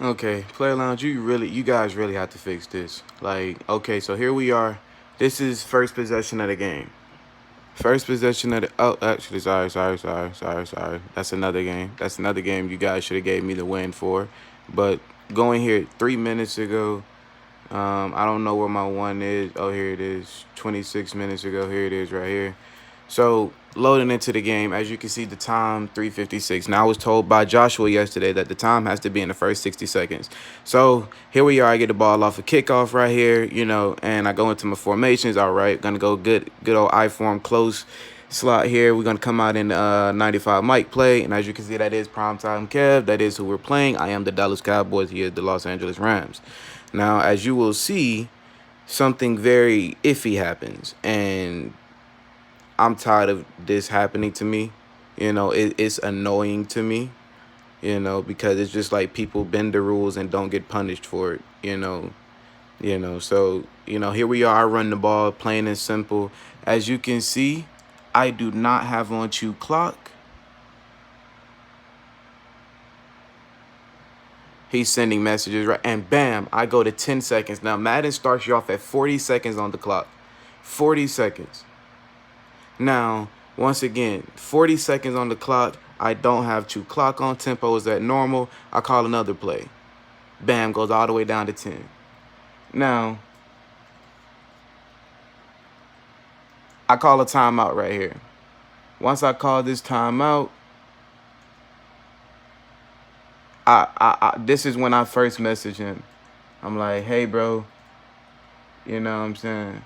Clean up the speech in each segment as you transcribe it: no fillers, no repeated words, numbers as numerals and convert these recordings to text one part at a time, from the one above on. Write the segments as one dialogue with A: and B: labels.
A: Okay, Player Lounge, you guys really have to fix this. Like, okay, so here we are. This is first possession of the game. First possession of the. Oh, actually, sorry. That's another game. That's another game you guys should have gave me the win for. But going here 3 minutes ago, I don't know where my one is. Oh, here it is. 26 minutes ago. Here it is right here. So loading into the game, as you can see, the time 3:56. Now I was told by Joshua yesterday that the time has to be in the first 60 seconds. So here we are. I get the ball off a kickoff right here, and I go into my formations. All right, gonna go good old I form close slot here. We're gonna come out in 95 Mike play, and as you can see, that is primetime Kev. That is who we're playing. I am the Dallas Cowboys. He is the Los Angeles Rams. Now, as you will see, something very iffy happens, and I'm tired of this happening to me. It's annoying to me, because it's just like people bend the rules and don't get punished for it. So, here we are. I run the ball, plain and simple. As you can see, I do not have on chew clock. He's sending messages, right? And bam, I go to 10 seconds. Now, Madden starts you off at 40 seconds on the clock. 40 seconds. Now, once again, 40 seconds on the clock. I don't have to clock on. Tempo is at normal. I call another play. Bam, goes all the way down to 10. Now, I call a timeout right here. Once I call this timeout, this is when I first message him. I'm like, hey, bro, you know what I'm saying?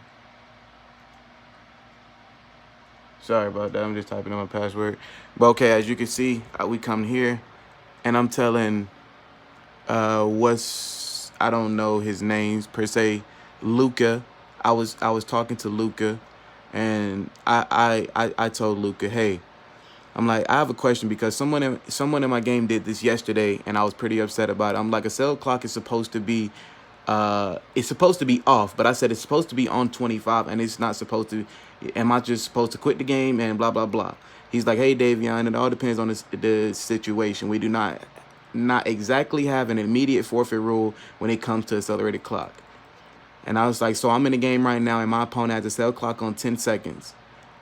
A: Sorry about that. I'm just typing in my password. But okay, as you can see, we come here, and I'm telling I don't know his names per se, Luca. I was talking to Luca, and I told Luca, hey, I'm like, I have a question because someone in my game did this yesterday, and I was pretty upset about it. I'm like, a cell clock is supposed to be it's supposed to be off, but I said it's supposed to be on 25, and it's not supposed to. Am I just supposed to quit the game and blah blah blah? He's like, hey, Davion, it all depends on the situation. We do not exactly have an immediate forfeit rule when it comes to accelerated clock. And I was like, so I'm in the game right now, and my opponent has a cell clock on 10 seconds.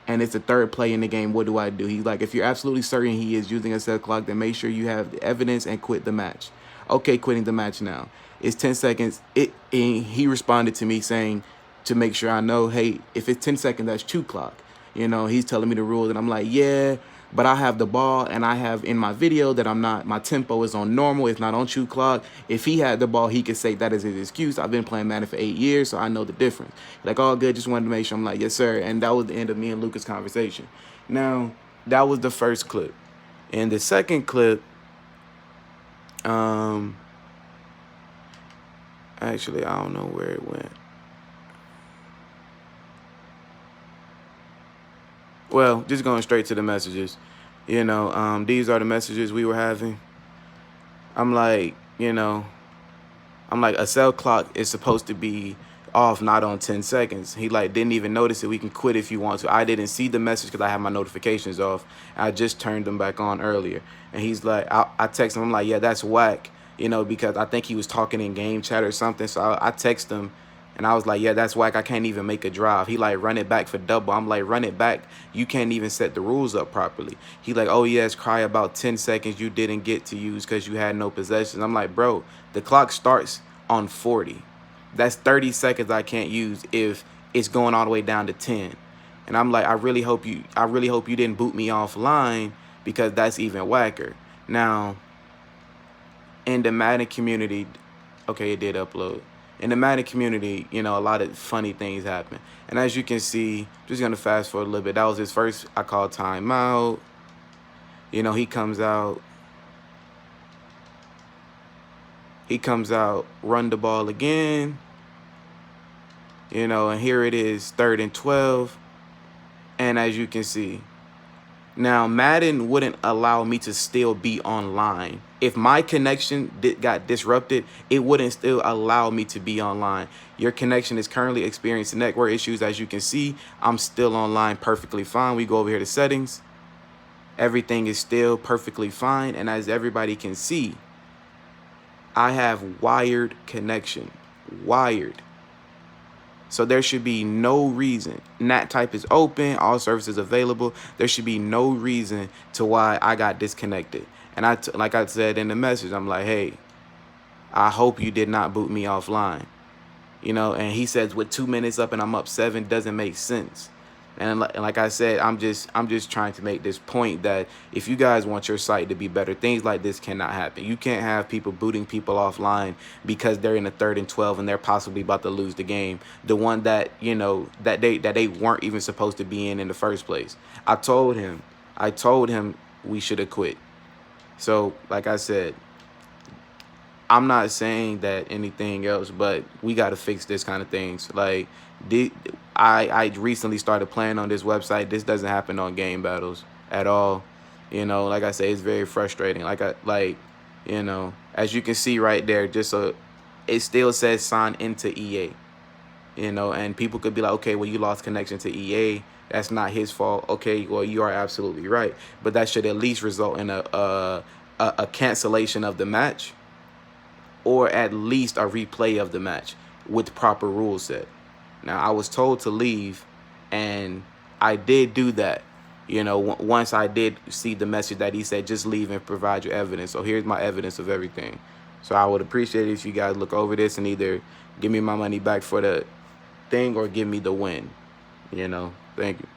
A: And it's the third play in the game. What do I do? He's like, if you're absolutely certain he is using a cell clock, then make sure you have the evidence and quit the match. Okay, quitting the match now. It's 10 seconds. He responded to me saying to make sure I know, hey, if it's 10 seconds, that's 2 clock. He's telling me the rules, and I'm like, yeah, but I have the ball, and I have in my video that my tempo is on normal, it's not on chew clock. If he had the ball, he could say that is his excuse. I've been playing Madden for 8 years, so I know the difference. Like, all good, just wanted to make sure. I'm like, yes, sir. And that was the end of me and Lucas' conversation. Now, that was the first clip. And the second clip, actually, I don't know where it went. Well, just going straight to the messages. These are the messages we were having. I'm like, a cell clock is supposed to be off, not on 10 seconds. He didn't even notice it. We can quit if you want to. I didn't see the message because I have my notifications off. I just turned them back on earlier. And he's like, I text him. I'm like, yeah, that's whack. Because I think he was talking in game chat or something. So I text him. And I was like, yeah, that's whack. I can't even make a drive. He run it back for double. I'm like, run it back. You can't even set the rules up properly. He like, oh, yes, cry about 10 seconds you didn't get to use because you had no possessions. I'm like, bro, the clock starts on 40. That's 30 seconds I can't use if it's going all the way down to 10. And I'm like, I really hope you didn't boot me offline because that's even whacker. Now, in the Madden community, okay, it did upload. In the Madden community, a lot of funny things happen. And as you can see, just going to fast forward a little bit. That was his first, I called timeout. He comes out. Run the ball again. And here it is, 3rd and 12. And as you can see, now Madden wouldn't allow me to still be online. If my connection got disrupted, it wouldn't still allow me to be online. Your connection is currently experiencing network issues. As you can see, I'm still online perfectly fine. We go over here to settings. Everything is still perfectly fine. And as everybody can see, I have wired connection. Wired. So there should be no reason. NAT type is open, all services available. There should be no reason to why I got disconnected. And like I said in the message, I'm like, hey, I hope you did not boot me offline. You know, and he says with 2 minutes up and I'm up 7 doesn't make sense. And like I said, I'm just trying to make this point that if you guys want your site to be better, things like this cannot happen. You can't have people booting people offline because they're in a 3rd and 12 and they're possibly about to lose the game, the one that, you know, that they weren't even supposed to be in the first place. I told him we should have quit. So like I said, I'm not saying that anything else, but we got to fix this kind of things. Like, I recently started playing on this website. This doesn't happen on Game Battles at all. You know, like I say, it's very frustrating. You know, as you can see right there, it still says sign into EA. You know, and people could be like, okay, well, you lost connection to EA. That's not his fault. Okay, well, you are absolutely right. But that should at least result in a cancellation of the match, or at least a replay of the match with proper rule set. Now, I was told to leave, and I did do that. You know, once I did see the message that he said, just leave and provide your evidence. So here's my evidence of everything. So I would appreciate it if you guys look over this and either give me my money back for the thing or give me the win. You know, thank you.